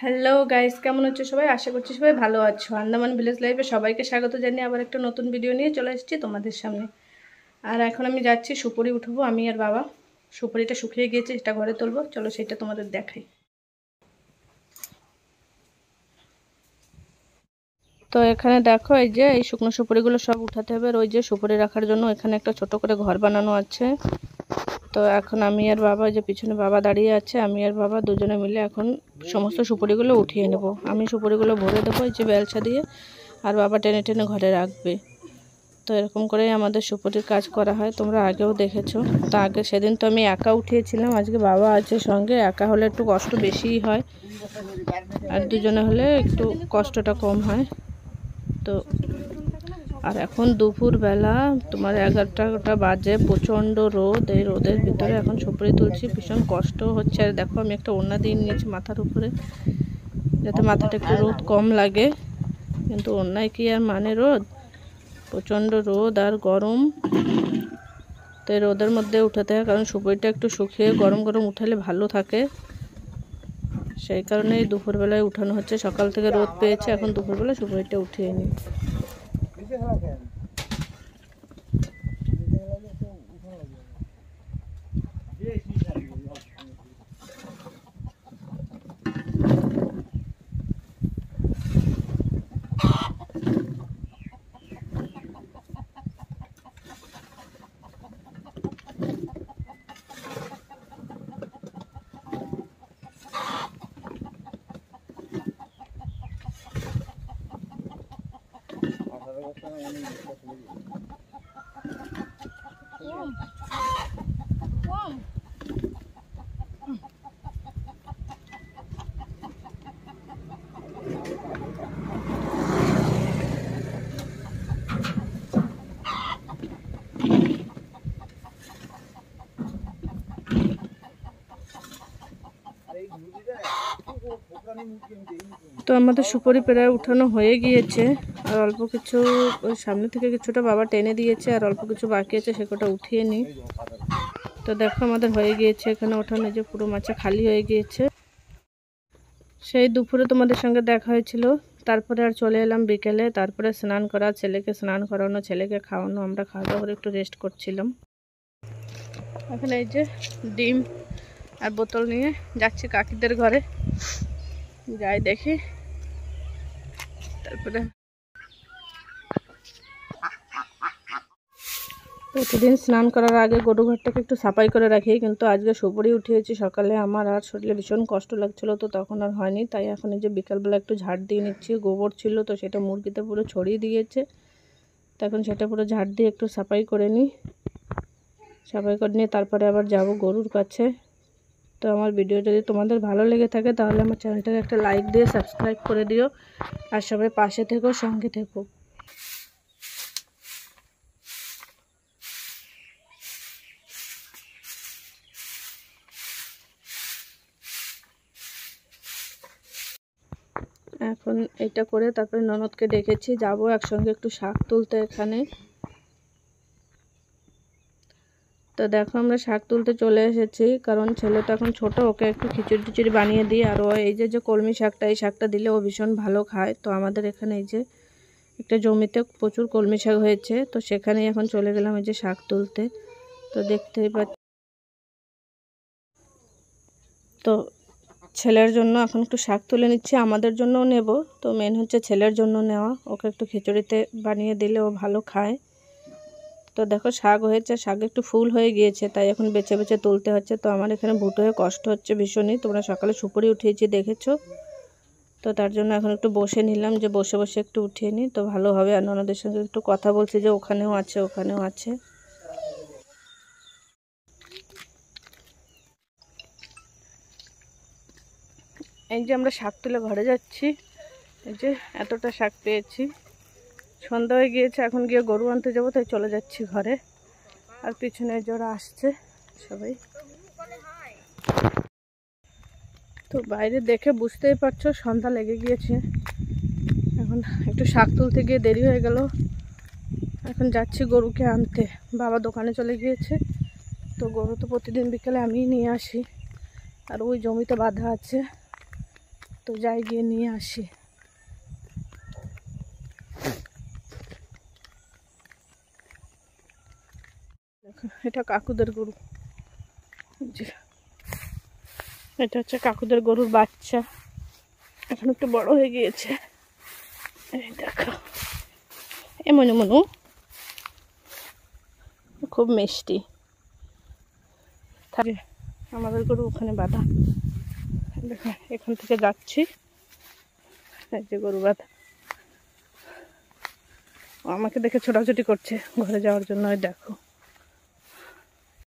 Hello guys, কেমন আছো সবাই? আশা করছি সবাই ভালো আছো। আন্দামান ভিলেজ লাইফে সবাইকে স্বাগত জানিয়ে আবার একটা নতুন ভিডিও নিয়ে চলে এসেছি তোমাদের সামনে। আর এখন আমি যাচ্ছি সুপুরি উঠবো, আমি আর বাবা। সুপুরিটা শুকিয়ে গিয়েছে, সেটা ঘরে তুলবো, চলো সেটা তোমাদের দেখাই। তো এখানে দেখো, এই যে এই শুকনো সুপুরিগুলো সব উঠাতে হবে। আর ওই যে সুপুরি রাখার জন্য এখানে একটা ছোট করে ঘর বানানো আছে। তো এখন আমি আর বাবা, যে পিছনে বাবা দাঁড়িয়ে আছে, আমি আর বাবা দুজনে মিলে এখন সমস্ত সুপুরিগুলো উঠিয়ে নেব। আমি সুপুরিগুলো ভরে দেবো এই যে বেলচা দিয়ে, আর বাবা টেনে টেনে ঘরে রাখবে। তো এরকম করেই আমাদের সুপুরির কাজ করা হয়, তোমরা আগেও দেখেছো। তো আগে সেদিন তো আমি একা উঠিয়েছিলাম, আজকে বাবা আছে সঙ্গে। একা হলে একটু কষ্ট বেশিই হয়, আর দুজনে হলে একটু কষ্টটা কম হয়। তো আর এখন দুপুরবেলা তোমার 11টা বাজে, প্রচণ্ড রোদ। এই রোদের ভিতরে এখন সুপুরি তুলছি, ভীষণ কষ্ট হচ্ছে। আর দেখো, আমি একটা ওড়না দিয়ে নিয়েছি মাথার উপরে, যাতে মাথাটা একটু রোদ কম লাগে। কিন্তু ওড়নায় কি আর মানে রোদ, প্রচণ্ড রোদ আর গরম। তো এই রোদের মধ্যে উঠাতে হয়, কারণ সুপুরিটা একটু শুকিয়ে গরম গরম উঠালে ভালো থাকে। সেই কারণেই দুপুরবেলায় উঠানো হচ্ছে। সকাল থেকে রোদ পেয়েছে, এখন দুপুরবেলা সুপুরিটা উঠিয়ে নিই। তো আমাদের সুপুরি প্রায় উঠানো হয়ে গিয়েছে, আর অল্প কিছু ওই সামনে থেকে কিছুটা বাবা টেনে দিয়েছে, আর অল্প কিছু বাকি আছে, সেটা উঠিয়ে নিই। তো দেখো, আমাদের হয়ে গিয়েছে এখানে ওঠানো, যে পুরো মাচা খালি হয়ে গিয়েছে। সেই দুপুরে তোমাদের সঙ্গে দেখা হয়েছিল, তারপরে আর চলে এলাম বিকেলে। তারপরে স্নান করা, ছেলেকে স্নান করানো, ছেলেকে খাওয়ানো, আমরা খাওয়া দাওয়া করে একটু রেস্ট করছিলাম। এখানে এই যে ডিম আর বোতল নিয়ে যাচ্ছি কাকিদের ঘরে, যাই দেখি। তারপরে প্রতিদিন স্নান করার আগে গরু ঘরটাকে একটু সাফাই করে রাখি, কিন্তু আজকে সুপুরি উঠিয়েছি সকালে, আমার আর শরীরে ভীষণ কষ্ট লাগছিল, তো তখন আর হয়নি। তাই এখন এই যে বিকালবেলা একটু ঝাড় দিয়ে নিচ্ছি। গোবর ছিল তো সেটা মুরগিতে পুরো ছড়িয়ে দিয়েছে, তখন সেটা পুরো ঝাড় দিয়ে একটু সাফাই করে নিই। সাফাই করে নিয়ে তারপরে আবার যাব গরুর কাছে। তো আমার ভিডিও যদি তোমাদের ভালো লেগে থাকে, তাহলে আমার চ্যানেলটাকে একটা লাইক দিয়ে সাবস্ক্রাইব করে দিও, আর সবাই পাশে থেকো, সঙ্গে থেকো। এখন এটা করে তারপরে ননদকে ডেকেছি, যাব একসঙ্গে একটু শাক তুলতে এখানে। তো দেখো, আমরা শাক তুলতে চলে এসেছি, কারণ ছেলেটা এখন ছোট, ওকে একটু খিচুড়ি টিচুড়ি বানিয়ে দিই। আর ও এই যে কলমি শাকটা, এই শাকটা দিলে ও ভীষণ ভালো খায়। তো আমাদের এখানে এই যে একটা জমিতে প্রচুর কলমি শাক হয়েছে, তো সেখানেই এখন চলে গেলাম এই যে শাক তুলতে। তো দেখতেই পাচ্ছি। তো ছেলের জন্য এখন একটু শাক তুলে নিচ্ছি, আমাদের জন্যও নেব। তো মেন হচ্ছে ছেলের জন্য নেওয়া, ওকে একটু খিচুড়িতে বানিয়ে দিলে ও ভালো খায়। তো দেখো, শাক হয়েছে, শাক একটু ফুল হয়ে গিয়েছে, তাই এখন বেছে বেছে তুলতে হচ্ছে। তো আমার এখানে ভুটো হয়ে কষ্ট হচ্ছে ভীষণই। তোমরা সকালে সুপুরি উঠিয়েছি দেখেছো, তো তার জন্য এখন একটু বসে নিলাম, যে বসে বসে একটু উঠিয়ে নিই তো ভালো হবে। আর ননদের সঙ্গে একটু কথা বলছি, যে ওখানেও আছে ওখানেও আছে। এই যে আমরা শাক তুলে ঘরে যাচ্ছি, এই যে এতটা শাক পেয়েছি। সন্ধ্যা হয়ে গিয়েছে, এখন গিয়ে গরু আনতে যাবো, তাই চলে যাচ্ছি ঘরে। আর পিছনে যারা আসছে সবাই, তো বাইরে দেখে বুঝতেই পারছো সন্ধ্যা লেগে গিয়েছে। এখন একটু শাক তুলতে গিয়ে দেরি হয়ে গেল, এখন যাচ্ছি গরুকে আনতে। বাবা দোকানে চলে গিয়েছে, তো গরু তো প্রতিদিন বিকেলে আমিই নিয়ে আসি, আর ওই জমিতে বাঁধা আছে। তো যাই গিয়ে নিয়ে আসি। দেখো এটা কাকুদের গরু, এটা হচ্ছে কাকুদের গরুর বাচ্চা, এখন একটু বড় হয়ে গিয়েছে। এই দেখো এমনু মনু, খুব মিষ্টি। আমাদের গরু ওখানে বাঁধা, দেখো এখান থেকে যাচ্ছি, এই যে গরু বাঁধা। আমাকে দেখে ছোটাছুটি করছে ঘরে যাওয়ার জন্য। দেখো